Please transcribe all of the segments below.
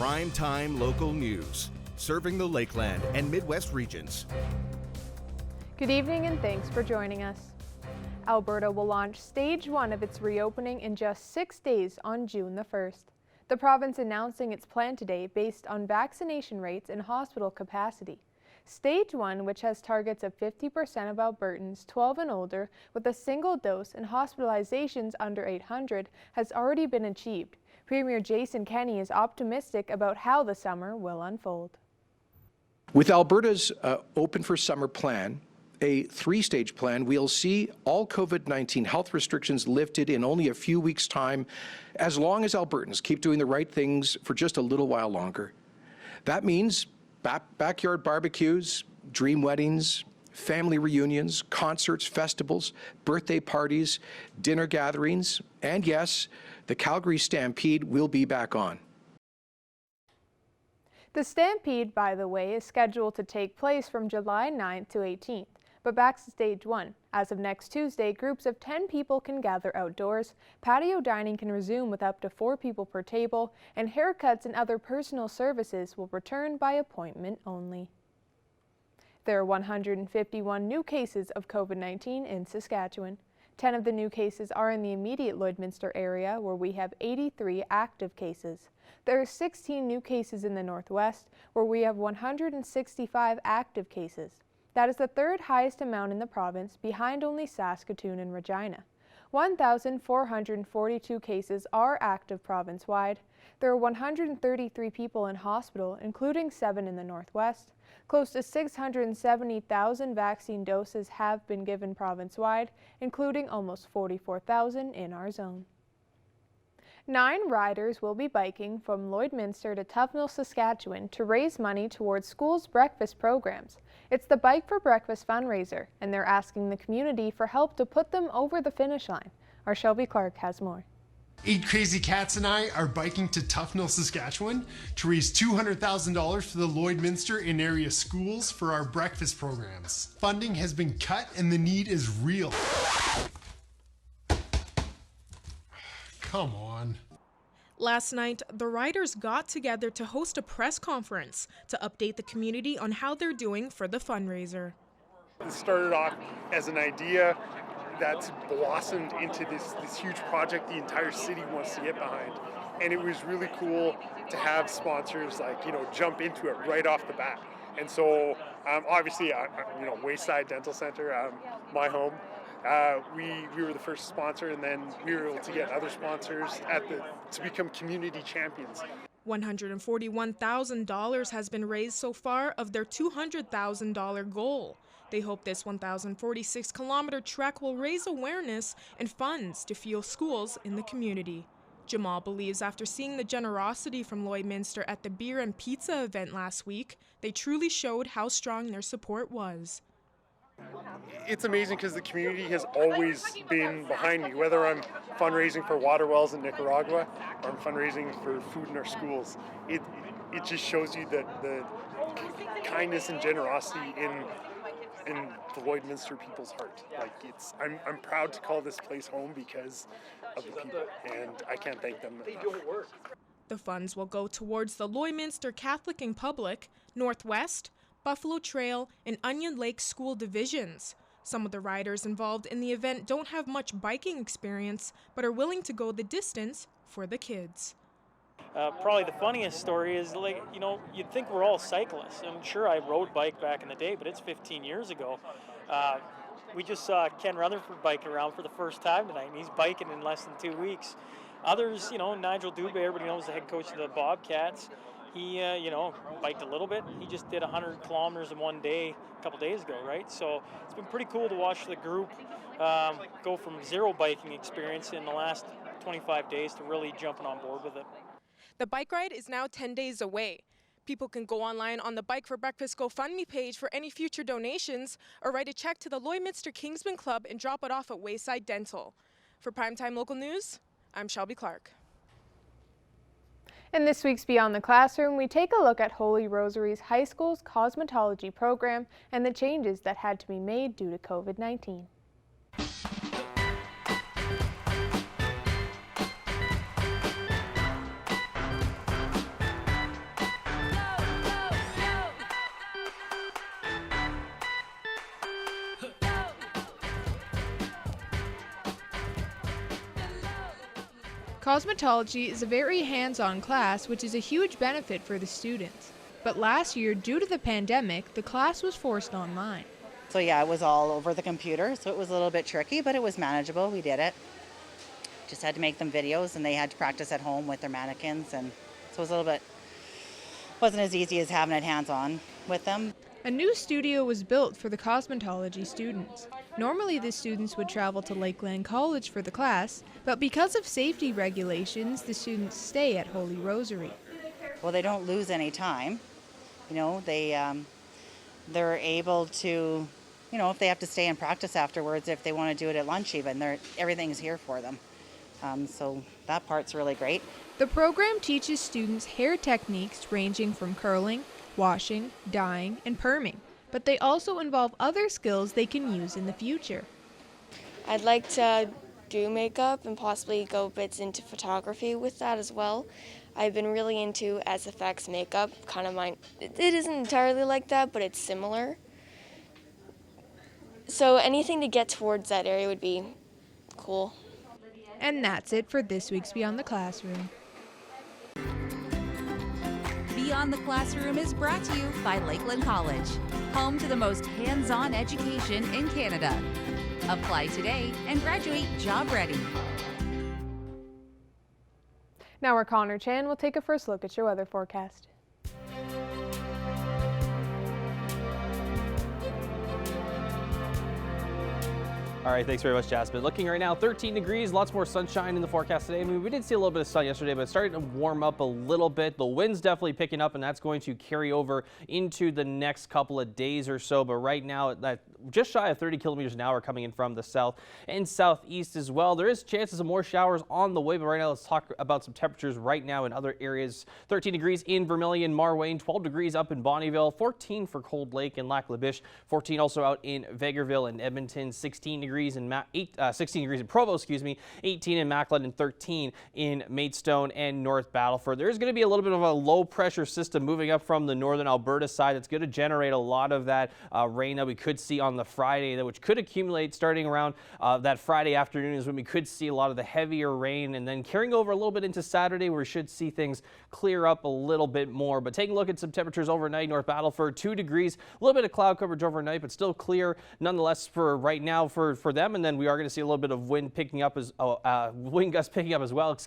Primetime local news, serving the Lakeland and Midwest regions. Good evening and thanks for joining us. Alberta will launch Stage 1 of its reopening in just 6 days on June the 1st. The province announcing its plan today based on vaccination rates and hospital capacity. Stage 1, which has targets of 50% of Albertans 12 and older with a single dose and hospitalizations under 800, has already been achieved. Premier Jason Kenney is optimistic about how the summer will unfold. With Alberta's Open for Summer plan, a 3-stage plan, we'll see all COVID-19 health restrictions lifted in only a few weeks' time, as long as Albertans keep doing the right things for just a little while longer. That means backyard barbecues, dream weddings, family reunions, concerts, festivals, birthday parties, dinner gatherings, and yes, the Calgary Stampede will be back on. The Stampede, by the way, is scheduled to take place from July 9th to 18th. But back to Stage 1. As of next Tuesday, groups of 10 people can gather outdoors, patio dining can resume with up to 4 people per table, and haircuts and other personal services will return by appointment only. There are 151 new cases of COVID-19 in Saskatchewan. 10 of the new cases are in the immediate Lloydminster area, where we have 83 active cases. There are 16 new cases in the Northwest, where we have 165 active cases. That is the third highest amount in the province, behind only Saskatoon and Regina. 1,442 cases are active province-wide. There are 133 people in hospital, including 7 in the Northwest. Close to 670,000 vaccine doses have been given province-wide, including almost 44,000 in our zone. 9 riders will be biking from Lloydminster to Tufnell, Saskatchewan to raise money towards schools' breakfast programs. It's the Bike for Breakfast fundraiser, and they're asking the community for help to put them over the finish line. Our Shelby Clark has more. 8 crazy cats and I are biking to Tufnell, Saskatchewan to raise $200,000 for the Lloydminster and area schools for our breakfast programs. Funding has been cut and the need is real. Come on. Last night, the riders got together to host a press conference to update the community on how they're doing for the fundraiser. It started off as an idea that's blossomed into this huge project the entire city wants to get behind. And it was really cool to have sponsors jump into it right off the bat. And so obviously, Wayside Dental Center, my home, we were the first sponsor, and then we were able to get other sponsors to become community champions. $141,000 has been raised so far of their $200,000 goal. They hope this 1,046-kilometer trek will raise awareness and funds to fuel schools in the community. Jamal believes after seeing the generosity from Lloydminster at the beer and pizza event last week, they truly showed how strong their support was. It's amazing because the community has always been behind me, whether I'm fundraising for water wells in Nicaragua or I'm fundraising for food in our schools. It just shows you that the kindness and generosity in the Lloydminster people's heart. I'm proud to call this place home because of the people, and I can't thank them enough. The funds will go towards the Lloydminster Catholic and Public, Northwest, Buffalo Trail, and Onion Lake school divisions. Some of the riders involved in the event don't have much biking experience, but are willing to go the distance for the kids. Probably the funniest story is, you'd think we're all cyclists. I'm sure I rode bike back in the day, but it's 15 years ago. We just saw Ken Rutherford biking around for the first time tonight, and he's biking in less than 2 weeks. Others, Nigel Dubé, everybody knows, the head coach of the Bobcats. He, biked a little bit. He just did 100 kilometers in one day a couple days ago, right? So it's been pretty cool to watch the group go from zero biking experience in the last 25 days to really jumping on board with it. The bike ride is now 10 days away. People can go online on the Bike for Breakfast GoFundMe page for any future donations or write a check to the Lloydminster Kingsman Club and drop it off at Wayside Dental. For Primetime Local News, I'm Shelby Clark. In this week's Beyond the Classroom, we take a look at Holy Rosary's high school's cosmetology program and the changes that had to be made due to COVID-19. Cosmetology is a very hands-on class, which is a huge benefit for the students. But last year, due to the pandemic, the class was forced online. So yeah, it was all over the computer, so it was a little bit tricky, but it was manageable. We did it. Just had to make them videos, and they had to practice at home with their mannequins, and so it was a little bit, wasn't as easy as having it hands-on with them. A new studio was built for the cosmetology students. Normally the students would travel to Lakeland College for the class, but because of safety regulations, the students stay at Holy Rosary. Well, they don't lose any time. You know, they're able to, you know, if they have to stay and practice afterwards, if they want to do it at lunch even, everything's here for them. So that part's really great. The program teaches students hair techniques ranging from curling, washing, dyeing, and perming, but they also involve other skills they can use in the future. I'd like to do makeup and possibly go bits into photography with that as well. I've been really into SFX makeup, it isn't entirely like that, but it's similar. So anything to get towards that area would be cool. And that's it for this week's Beyond the Classroom. Beyond the Classroom is brought to you by Lakeland College, home to the most hands-on education in Canada. Apply today and graduate job ready. Now our Connor Chan will take a first look at your weather forecast. All right, thanks very much, Jasmine. Looking right now, 13 degrees, lots more sunshine in the forecast today. I mean, we did see a little bit of sun yesterday, but it's starting to warm up a little bit. The wind's definitely picking up, and that's going to carry over into the next couple of days or so. But right now, that just shy of 30 kilometers an hour coming in from the south and southeast as well. There is chances of more showers on the way, but right now let's talk about some temperatures right now in other areas. 13 degrees in Vermilion, Marwayne, 12 degrees up in Bonnyville, 14 for Cold Lake and Lac La Biche, 14 also out in Vegreville and Edmonton, 16 degrees in 16 degrees in Provo, 18 in Macleod, and 13 in Maidstone and North Battleford. There is going to be a little bit of a low pressure system moving up from the northern Alberta side. That's going to generate a lot of that rain that we could see on the Friday, which could accumulate starting around that Friday afternoon is when we could see a lot of the heavier rain, and then carrying over a little bit into Saturday where we should see things clear up a little bit more. But taking a look at some temperatures overnight, North Battleford 2 degrees, a little bit of cloud coverage overnight, but still clear nonetheless for right now for them. And then we are going to see a little bit of wind picking up wind gusts picking up as well,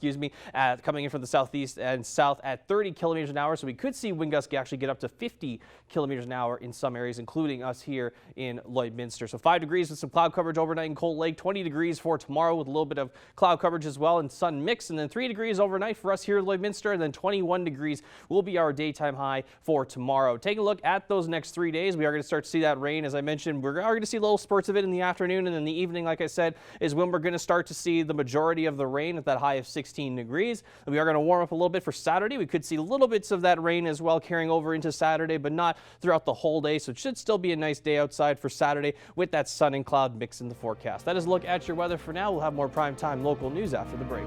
coming in from the southeast and south at 30 kilometers an hour. So we could see wind gusts actually get up to 50 kilometers an hour in some areas, including us here in Lloydminster. So 5 degrees with some cloud coverage overnight in Cold Lake, 20 degrees for tomorrow with a little bit of cloud coverage as well and sun mix, and then 3 degrees overnight for us here in Lloydminster, and then 21 degrees will be our daytime high for tomorrow. Taking a look at those next 3 days, we are going to start to see that rain. As I mentioned, we're going to see little spurts of it in the afternoon, and then the evening, like I said, is when we're going to start to see the majority of the rain at that high of 16 degrees. And we are going to warm up a little bit for Saturday. We could see little bits of that rain as well carrying over into Saturday, but not throughout the whole day. So it should still be a nice day outside for Saturday with that sun and cloud mix in the forecast. That is a look at your weather for now. We'll have more primetime local news after the break.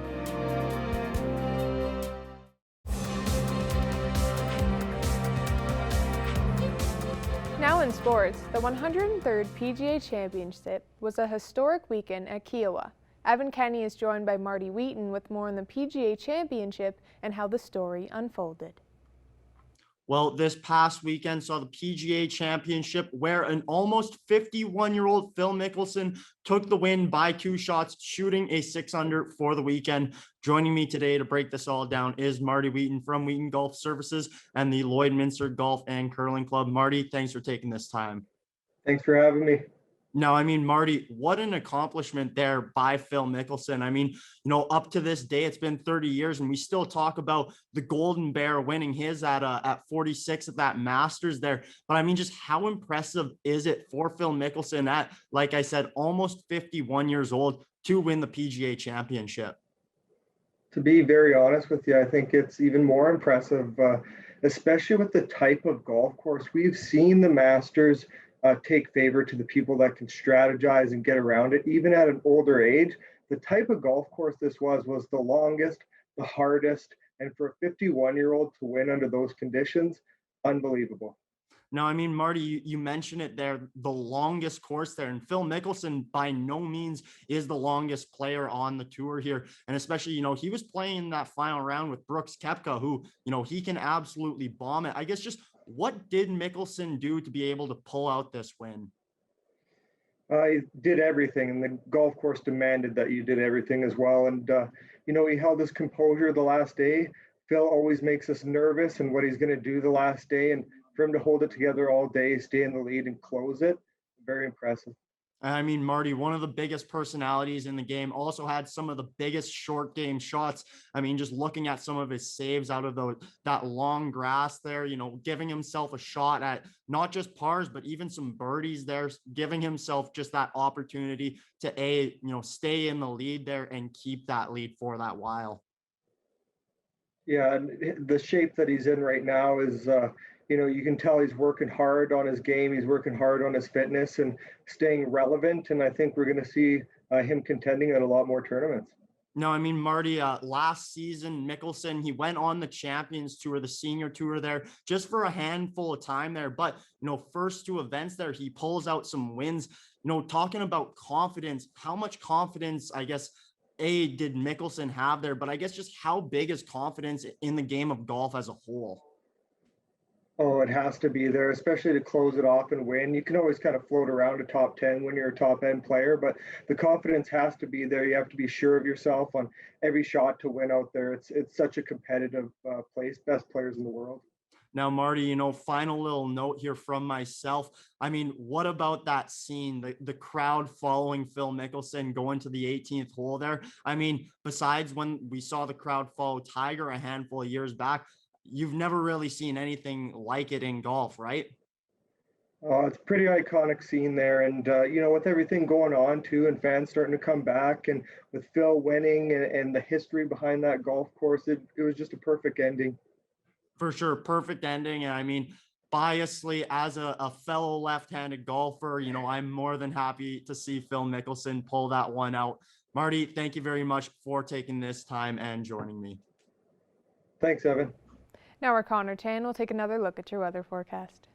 Now in sports, the 103rd PGA Championship was a historic weekend at Kiowa. Evan Kenny is joined by Marty Wheaton with more on the PGA Championship and how the story unfolded. Well, this past weekend saw the PGA Championship where an almost 51-year-old Phil Mickelson took the win by 2 shots, shooting a 6-under for the weekend. Joining me today to break this all down is Marty Wheaton from Wheaton Golf Services and the Lloydminster Golf and Curling Club. Marty, thanks for taking this time. Thanks for having me. Now, I mean, Marty, what an accomplishment there by Phil Mickelson. I mean, up to this day, it's been 30 years and we still talk about the Golden Bear winning his at 46 at that Masters there. But I mean, just how impressive is it for Phil Mickelson at, like I said, almost 51 years old to win the PGA Championship? To be very honest with you, I think it's even more impressive, especially with the type of golf course. We've seen the Masters take favor to the people that can strategize and get around it, even at an older age. The type of golf course this was the longest, the hardest, and for a 51-year-old to win under those conditions, unbelievable. Now, I mean, Marty, you mentioned it there, the longest course there. And Phil Mickelson by no means is the longest player on the tour here. And especially, he was playing that final round with Brooks Koepka, who, he can absolutely bomb it. I guess just what did Mickelson do to be able to pull out this win? He did everything, and the golf course demanded that you did everything as well. And, he held his composure the last day. Phil always makes us nervous and what he's going to do the last day. And for him to hold it together all day, stay in the lead and close it, very impressive. I mean, Marty, one of the biggest personalities in the game, also had some of the biggest short game shots. I mean, just looking at some of his saves out of that long grass there, giving himself a shot at not just pars, but even some birdies there, giving himself just that opportunity to stay in the lead there and keep that lead for that while. Yeah, and the shape that he's in right now is, you can tell he's working hard on his game. He's working hard on his fitness and staying relevant. And I think we're going to see him contending at a lot more tournaments. No, I mean, Marty, last season, Mickelson, he went on the Champions Tour, the Senior Tour there, just for a handful of time there. But, first two events there, he pulls out some wins. Talking about confidence, how much confidence, I guess, did Mickelson have there? But I guess just how big is confidence in the game of golf as a whole? Oh, it has to be there, especially to close it off and win. You can always kind of float around a top 10 when you're a top end player, but the confidence has to be there. You have to be sure of yourself on every shot to win out there. It's such a competitive place, best players in the world. Now, Marty, final little note here from myself. I mean, what about that scene, the crowd following Phil Mickelson going to the 18th hole there? I mean, besides when we saw the crowd follow Tiger a handful of years back, you've never really seen anything like it in golf, right? It's a pretty iconic scene there. And, with everything going on too, and fans starting to come back, and with Phil winning and the history behind that golf course, it was just a perfect ending. For sure. Perfect ending. And I mean, biasly, as a fellow left-handed golfer, I'm more than happy to see Phil Mickelson pull that one out. Marty, thank you very much for taking this time and joining me. Thanks, Evan. Now our Connor Chan will take another look at your weather forecast.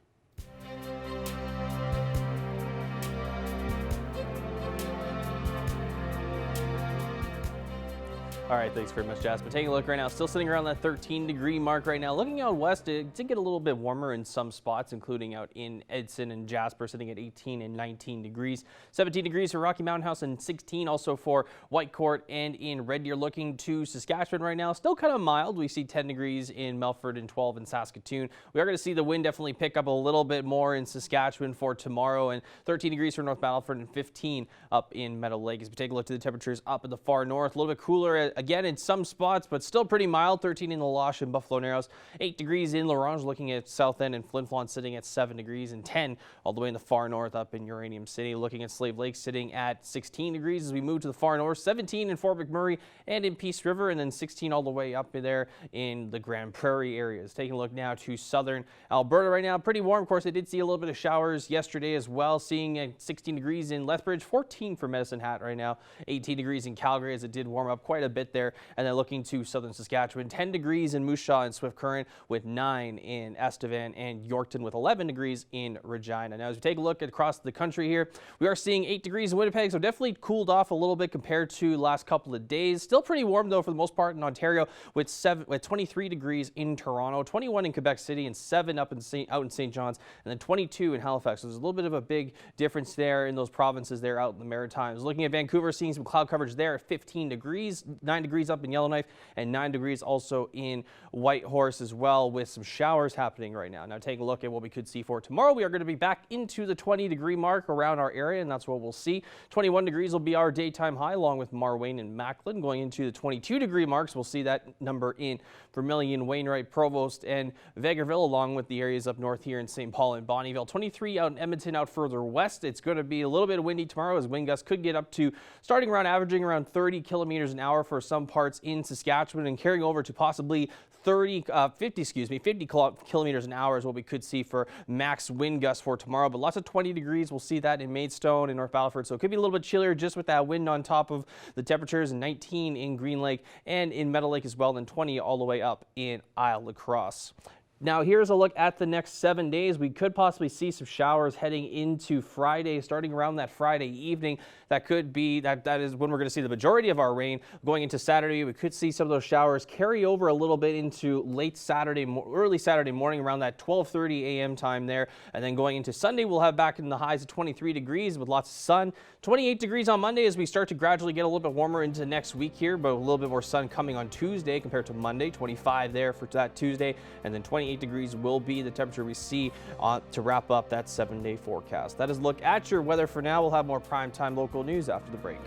All right, thanks very much, Jasper. Taking a look right now, still sitting around that 13-degree mark right now. Looking out west, it did get a little bit warmer in some spots, including out in Edson and Jasper, sitting at 18 and 19 degrees. 17 degrees for Rocky Mountain House and 16 also for Whitecourt and in Red Deer. Looking to Saskatchewan right now, still kind of mild. We see 10 degrees in Melfort and 12 in Saskatoon. We are going to see the wind definitely pick up a little bit more in Saskatchewan for tomorrow, and 13 degrees for North Battleford and 15 up in Meadow Lake. As we take a look to the temperatures up in the far north, a little bit cooler again in some spots, but still pretty mild. 13 in the Loche and Buffalo Narrows, 8 degrees in La Ronge, looking at South End and Flin Flon sitting at 7 degrees, and 10 all the way in the far north up in Uranium City. Looking at Slave Lake sitting at 16 degrees as we move to the far north, 17 in Fort McMurray and in Peace River, and then 16 all the way up there in the Grand Prairie areas. Taking a look now to southern Alberta right now, pretty warm. Of course, I did see a little bit of showers yesterday as well, seeing at 16 degrees in Lethbridge, 14 for Medicine Hat right now, 18 degrees in Calgary as it did warm up quite a bit there. And then looking to southern Saskatchewan, 10 degrees in Moose Jaw and Swift Current, with 9 in Estevan, and Yorkton with 11 degrees in Regina. Now, as we take a look across the country here, we are seeing 8 degrees in Winnipeg, so definitely cooled off a little bit compared to the last couple of days. Still pretty warm, though, for the most part in Ontario, with 23 degrees in Toronto, 21 in Quebec City, and 7 out in St. John's, and then 22 in Halifax. So there's a little bit of a big difference there in those provinces there out in the Maritimes. Looking at Vancouver, seeing some cloud coverage there at 15 degrees, 9 degrees up in Yellowknife, and 9 degrees also in Whitehorse as well, with some showers happening right now. Now, taking a look at what we could see for tomorrow, we are going to be back into the 20-degree mark around our area, and that's what we'll see. 21 degrees will be our daytime high, along with Marwayne and Macklin. Going into the 22-degree marks, we'll see that number in Vermilion, Wainwright, Provost, and Vegreville, along with the areas up north here in St. Paul and Bonnyville. 23 out in Edmonton, out further west. It's going to be a little bit windy tomorrow, as wind gusts could get up to averaging around 30 kilometers an hour for some parts in Saskatchewan, and carrying over to possibly 50 kilometers an hour is what we could see for max wind gusts for tomorrow. But lots of 20 degrees. We'll see that in Maidstone and North Battleford. So it could be a little bit chillier just with that wind on top of the temperatures. 19 in Green Lake and in Meadow Lake as well, and 20 all the way up in Isle La Crosse. Now here's a look at the next 7 days. We could possibly see some showers heading into Friday, starting around that Friday evening. That could be, that is when we're going to see the majority of our rain. Going into Saturday, we could see some of those showers carry over a little bit into late Saturday, early Saturday morning around that 12:30 a.m. time there. And then going into Sunday, we'll have back in the highs of 23 degrees with lots of sun. 28 degrees on Monday as we start to gradually get a little bit warmer into next week here, but a little bit more sun coming on Tuesday compared to Monday. 25 there for that Tuesday, and then 28 degrees will be the temperature we see to wrap up that 7-day forecast. That is a look at your weather for now. We'll have more primetime local news after the break.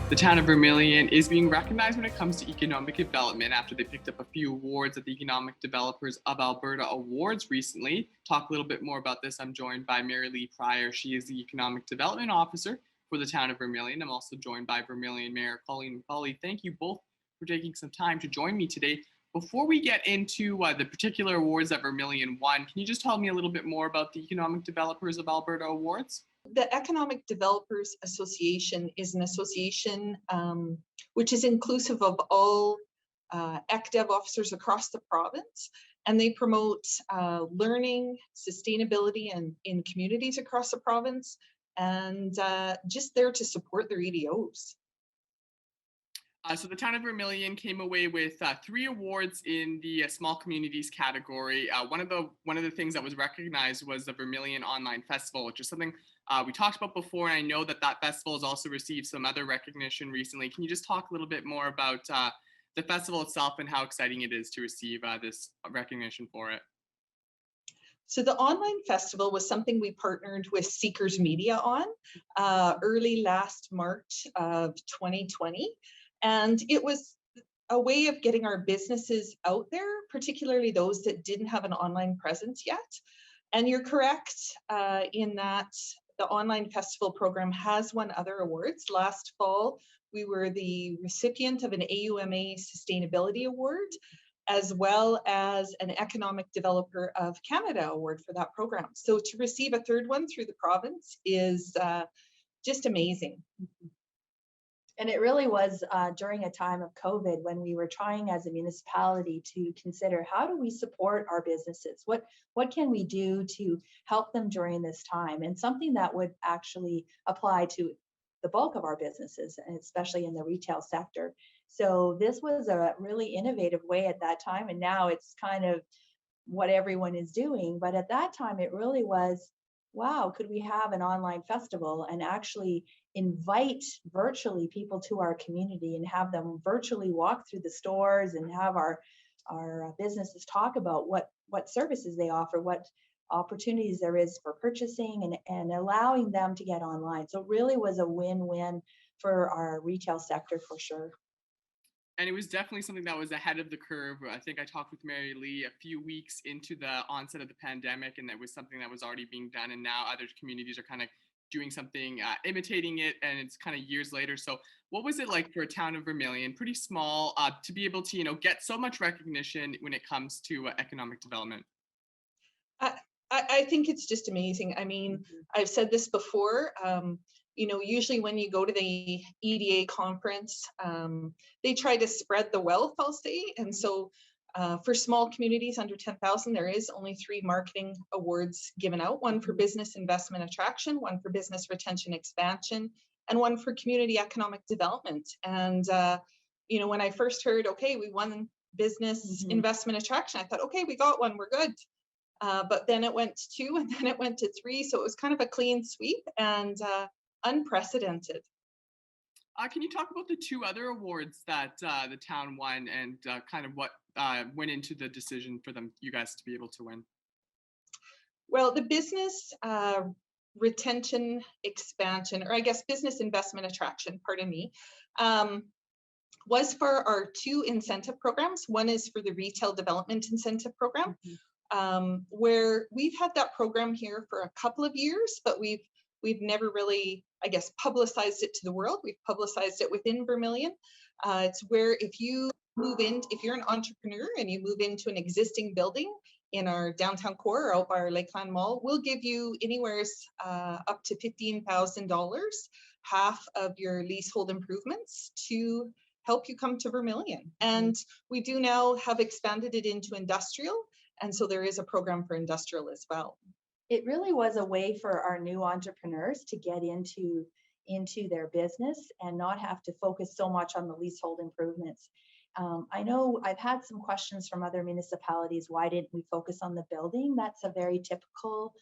The town of Vermilion is being recognized when it comes to economic development after they picked up a few awards at the Economic Developers of Alberta Awards recently. Talk a little bit more about this. I'm joined by Mary Lee Pryor. She is the Economic Development Officer for the town of Vermilion. I'm also joined by Vermilion Mayor Colleen McCauley. Thank you both for taking some time to join me today. Before we get into the particular awards that Vermilion won, can you just tell me a little bit more about the Economic Developers of Alberta Awards? The Economic Developers Association is an association which is inclusive of all ECDev officers across the province, and they promote learning, sustainability in communities across the province, and just there to support their EDOs. So the town of Vermilion came away with 3 awards in the small communities category. One of the things that was recognized was the Vermilion Online Festival, which is something we talked about before, and I know that festival has also received some other recognition recently. Can you just talk a little bit more about the festival itself and how exciting it is to receive this recognition for it? So the online festival was something we partnered with Seekers Media on early last March of 2020. And it was a way of getting our businesses out there, particularly those that didn't have an online presence yet. And you're correct in that the online festival program has won other awards. Last fall, we were the recipient of an AUMA Sustainability Award, as well as an Economic Developer of Canada Award for that program. So to receive a third one through the province is just amazing. And it really was during a time of COVID when we were trying as a municipality to consider how do we support our businesses? What can we do to help them during this time? And something that would actually apply to the bulk of our businesses, and especially in the retail sector. So this was a really innovative way at that time. And now it's kind of what everyone is doing. But at that time, it really was, wow, could we have an online festival and actually invite virtually people to our community and have them virtually walk through the stores and have our businesses talk about what services they offer, what opportunities there is for purchasing, and allowing them to get online. So it really was a win-win for our retail sector for sure. And it was definitely something that was ahead of the curve. I think I talked with Mary Lee a few weeks into the onset of the pandemic, and that was something that was already being done. And now other communities are kind of doing something, imitating it, and it's kind of years later. So what was it like for a town of Vermilion, pretty small, to be able to, get so much recognition when it comes to economic development? I think it's just amazing. I mean, I've said this before, usually when you go to the EDA conference, they try to spread the wealth, I'll say. And so for small communities under 10,000, there is only 3 marketing awards given out, one for business investment attraction, one for business retention expansion, and one for community economic development. And, when I first heard, okay, we won business investment attraction, I thought, okay, we got one, we're good. But then it went to 2, and then it went to 3. So it was kind of a clean sweep and unprecedented. Can you talk about the 2 other awards that the town won and kind of what went into the decision for you guys to be able to win? Well, the business retention expansion, or I guess business investment attraction, pardon me, was for our 2 incentive programs. One is for the retail development incentive program, where we've had that program here for a couple of years, but we've never really, I guess, publicized it to the world. We've publicized it within Vermilion. It's where if you're an entrepreneur and you move into an existing building in our downtown core, out by our Lakeland Mall, we'll give you anywhere up to $15,000, half of your leasehold improvements, to help you come to Vermilion. And we do now have expanded it into industrial, and so there is a program for industrial as well. It really was a way for our new entrepreneurs to get into their business and not have to focus so much on the leasehold improvements. I know I've had some questions from other municipalities. Why didn't we focus on the building? That's a very typical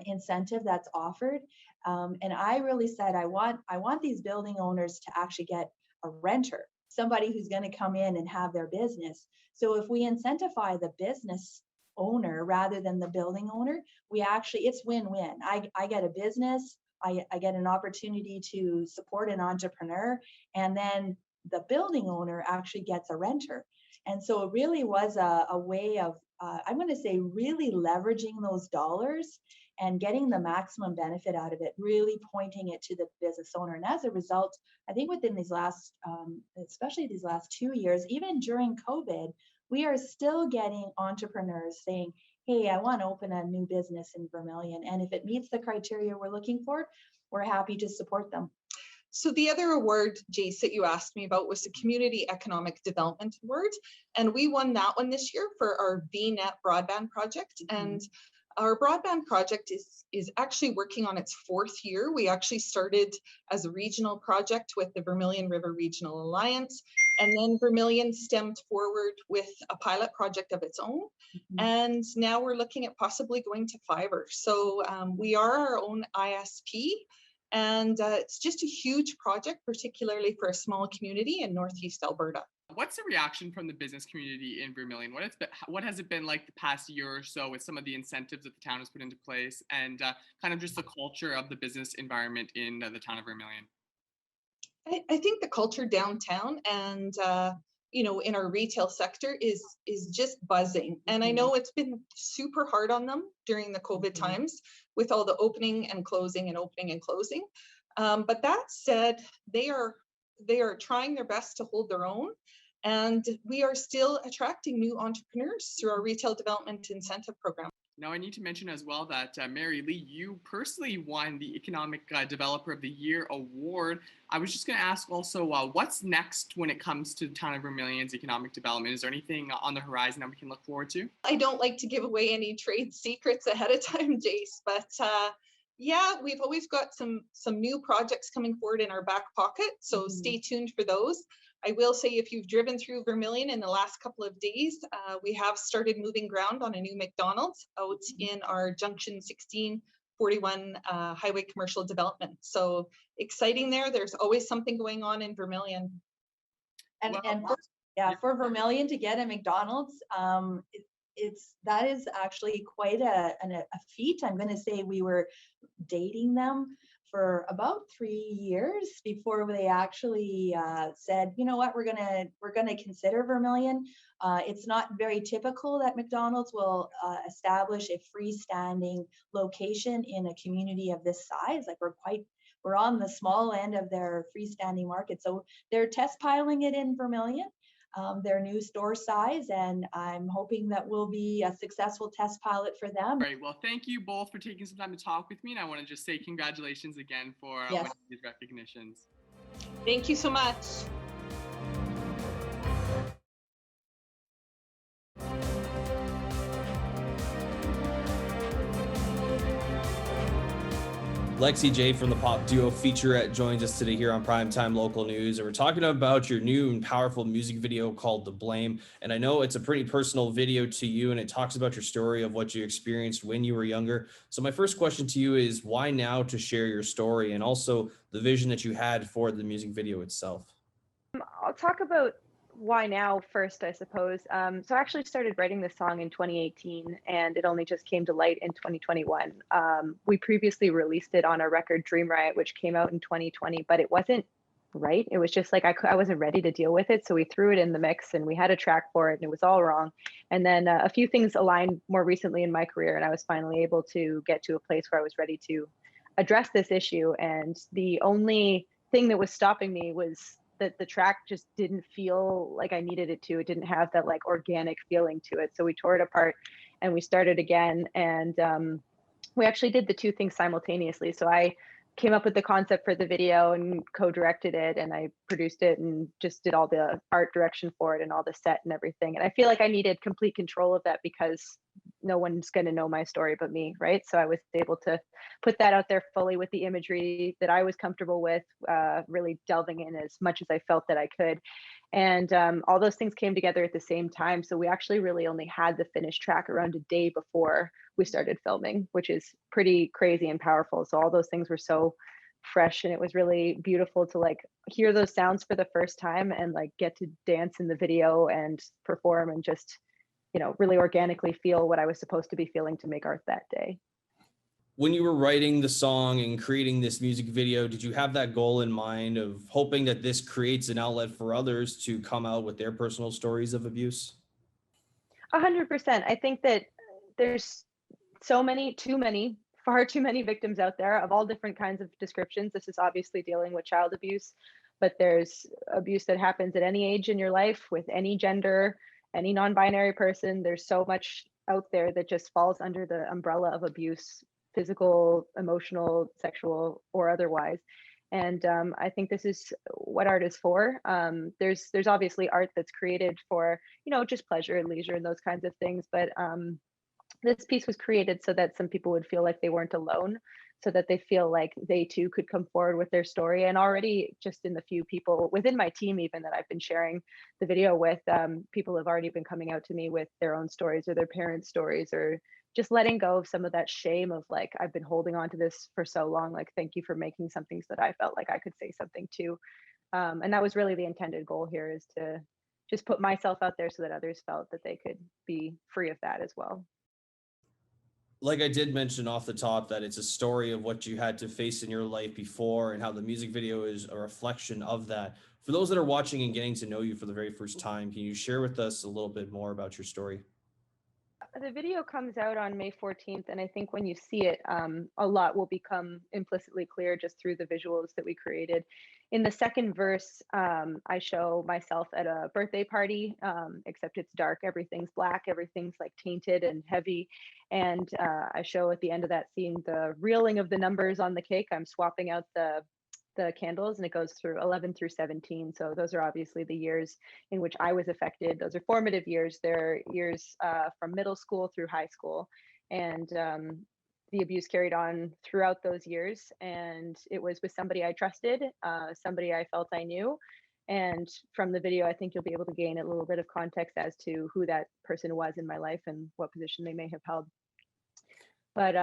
incentive that's offered. And I really said, I want these building owners to actually get a renter, somebody who's going to come in and have their business. So if we incentivize the business owner rather than the building owner, it's win-win. I get a business, I get an opportunity to support an entrepreneur, and then the building owner actually gets a renter. And so it really was a way of, I'm going to say, really leveraging those dollars and getting the maximum benefit out of it, really pointing it to the business owner. And as a result, I think within these last, especially these last 2 years, even during COVID, we are still getting entrepreneurs saying, hey, I want to open a new business in Vermilion. And if it meets the criteria we're looking for, we're happy to support them. So the other award, Jace, that you asked me about was the Community Economic Development Award. And we won that one this year for our VNet broadband project. And our broadband project is actually working on its 4th year. We actually started as a regional project with the Vermilion River Regional Alliance, and then Vermilion stemmed forward with a pilot project of its own. And now we're looking at possibly going to fiber. So we are our own ISP. And it's just a huge project, particularly for a small community in Northeast Alberta. What's the reaction from the business community in Vermilion? What has it been like the past year or so with some of the incentives that the town has put into place, and kind of just the culture of the business environment in the town of Vermilion? I think the culture downtown and in our retail sector is just buzzing. And I know it's been super hard on them during the COVID times with all the opening and closing and opening and closing. But that said, they are trying their best to hold their own. And we are still attracting new entrepreneurs through our retail development incentive program. Now, I need to mention as well that Mary Lee, you personally won the Economic Developer of the Year award. I was just going to ask also, what's next when it comes to the town of Vermilion's economic development? Is there anything on the horizon that we can look forward to? I don't like to give away any trade secrets ahead of time, Jace, but yeah, we've always got some new projects coming forward in our back pocket, so stay tuned for those. I will say, if you've driven through Vermilion in the last couple of days, we have started moving ground on a new McDonald's out in our Junction 1641 highway commercial development. So exciting there. There's always something going on in Vermilion. And for Vermilion to get a McDonald's, that is actually quite a feat. I'm going to say we were dating them for about 3 years before they actually said, you know what, we're gonna consider Vermilion. It's not very typical that McDonald's will establish a freestanding location in a community of this size. Like we're on the small end of their freestanding market. So they're test piling it in Vermilion, their new store size, and I'm hoping that will be a successful test pilot for them. Great. Well, thank you both for taking some time to talk with me, and I want to just say congratulations again for winning these recognitions. Thank you so much. Lexi J from the pop duo Featurette joins us today here on Primetime Local News, and we're talking about your new and powerful music video called The Blame. And I know it's a pretty personal video to you, and it talks about your story of what you experienced when you were younger. So my first question to you is, why now to share your story, and also the vision that you had for the music video itself? I'll talk about why now first, I suppose. So I actually started writing this song in 2018, and it only just came to light in 2021. We previously released it on our record Dream Riot, which came out in 2020, but it wasn't right. It was just like I wasn't ready to deal with it. So we threw it in the mix, and we had a track for it, and it was all wrong. And then a few things aligned more recently in my career, and I was finally able to get to a place where I was ready to address this issue. And the only thing that was stopping me was that the track just didn't feel like I needed it to. It didn't have that like organic feeling to it. So we tore it apart and we started again. And we actually did the two things simultaneously. So I came up with the concept for the video and co-directed it, and I produced it and just did all the art direction for it and all the set and everything. And I feel like I needed complete control of that because no one's going to know my story but me, right? So I was able to put that out there fully with the imagery that I was comfortable with, really delving in as much as I felt that I could. And all those things came together at the same time. So we actually really only had the finished track around a day before we started filming, which is pretty crazy and powerful. So all those things were so fresh, and it was really beautiful to like hear those sounds for the first time and like get to dance in the video and perform and just, you know, really organically feel what I was supposed to be feeling to make art that day. When you were writing the song and creating this music video, did you have that goal in mind of hoping that this creates an outlet for others to come out with their personal stories of abuse? 100%. I think that there's far too many victims out there of all different kinds of descriptions. This is obviously dealing with child abuse, but there's abuse that happens at any age in your life with any gender, any non-binary person. There's so much out there that just falls under the umbrella of abuse, physical, emotional, sexual, or otherwise. And I think this is what art is for. There's obviously art that's created for, you know, just pleasure and leisure and those kinds of things. But this piece was created so that some people would feel like they weren't alone, so that they feel like they too could come forward with their story. And already just in the few people within my team, even that I've been sharing the video with, people have already been coming out to me with their own stories or their parents' stories, or just letting go of some of that shame of like, I've been holding on to this for so long. Like, thank you for making something so that I felt like I could say something too. And that was really the intended goal here, is to just put myself out there so that others felt that they could be free of that as well. Like I did mention off the top, that it's a story of what you had to face in your life before and how the music video is a reflection of that. For those that are watching and getting to know you for the very first time, can you share with us a little bit more about your story? The video comes out on May 14th, and I think when you see it, a lot will become implicitly clear just through the visuals that we created. In the second verse, I show myself at a birthday party, except it's dark, everything's black, everything's like tainted and heavy. And I show at the end of that scene the reeling of the numbers on the cake. I'm swapping out the candles, and it goes through 11 through 17. So those are obviously the years in which I was affected. Those are formative years. They're years from middle school through high school. And the abuse carried on throughout those years. And it was with somebody I trusted, somebody I felt I knew. And from the video, I think you'll be able to gain a little bit of context as to who that person was in my life and what position they may have held. But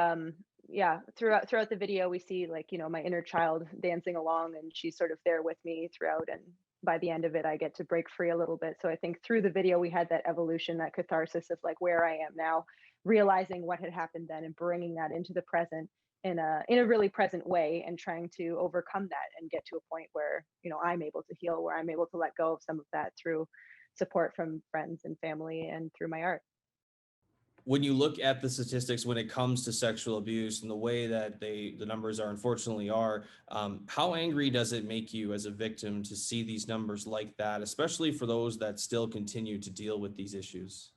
yeah, throughout the video, we see, like, you know, my inner child dancing along, and she's sort of there with me throughout. And by the end of it, I get to break free a little bit. So I think through the video, we had that evolution, that catharsis of like where I am now, realizing what had happened then and bringing that into the present in a really present way, and trying to overcome that and get to a point where, you know, I'm able to heal, where I'm able to let go of some of that through support from friends and family and through my art. When you look at the statistics when it comes to sexual abuse and the way that the numbers are unfortunately are, how angry does it make you as a victim to see these numbers like that, especially for those that still continue to deal with these issues?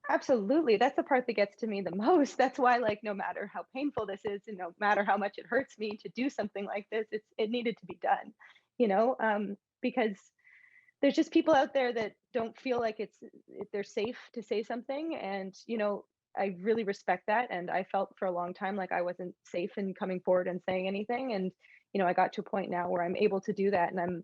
Absolutely. That's the part that gets to me the most. That's why, like, no matter how painful this is, and no matter how much it hurts me to do something like this, it needed to be done, you know, because there's just people out there that don't feel like they're safe to say something. And, you know, I really respect that. And I felt for a long time like I wasn't safe in coming forward and saying anything. And, you know, I got to a point now where I'm able to do that, and I'm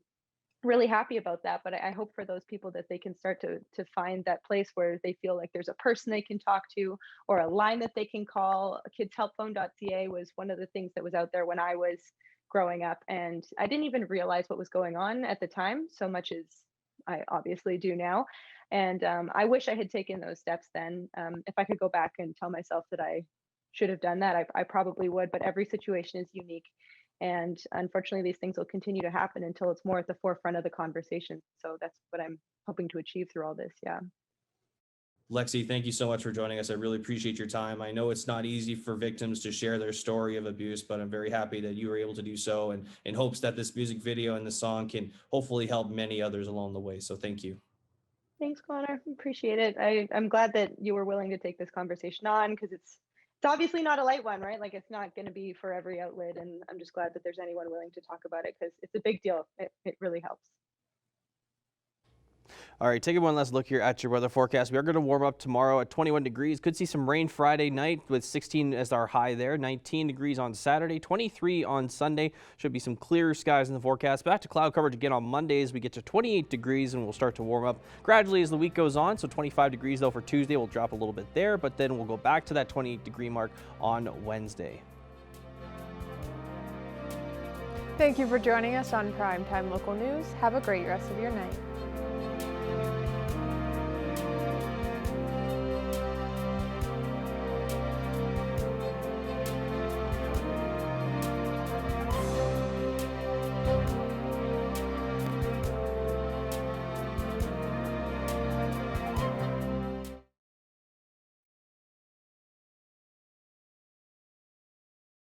really happy about that. But I hope for those people that they can start to find that place where they feel like there's a person they can talk to, or a line that they can call. kidshelpphone.ca was one of the things that was out there when I was growing up, and I didn't even realize what was going on at the time so much as I obviously do now. And I wish I had taken those steps then. If I could go back and tell myself that I should have done that, I probably would. But every situation is unique, and unfortunately these things will continue to happen until it's more at the forefront of the conversation. So that's what I'm hoping to achieve through all this. Yeah. Lexi, thank you so much for joining us. I really appreciate your time. I know it's not easy for victims to share their story of abuse, but I'm very happy that you were able to do so, and in hopes that this music video and the song can hopefully help many others along the way. So thank you. Thanks, Connor. Appreciate it. I'm glad that you were willing to take this conversation on because it's obviously not a light one, right? Like it's not going to be for every outlet, and I'm just glad that there's anyone willing to talk about it because it's a big deal. It really helps. All right, taking one last look here at your weather forecast. We are going to warm up tomorrow at 21 degrees. Could see some rain Friday night with 16 as our high there. 19 degrees on Saturday, 23 on Sunday. Should be some clearer skies in the forecast. Back to cloud coverage again on Mondays. We get to 28 degrees and we'll start to warm up gradually as the week goes on. So 25 degrees though for Tuesday. We'll drop a little bit there, but then we'll go back to that 28 degree mark on Wednesday. Thank you for joining us on Primetime Local News. Have a great rest of your night.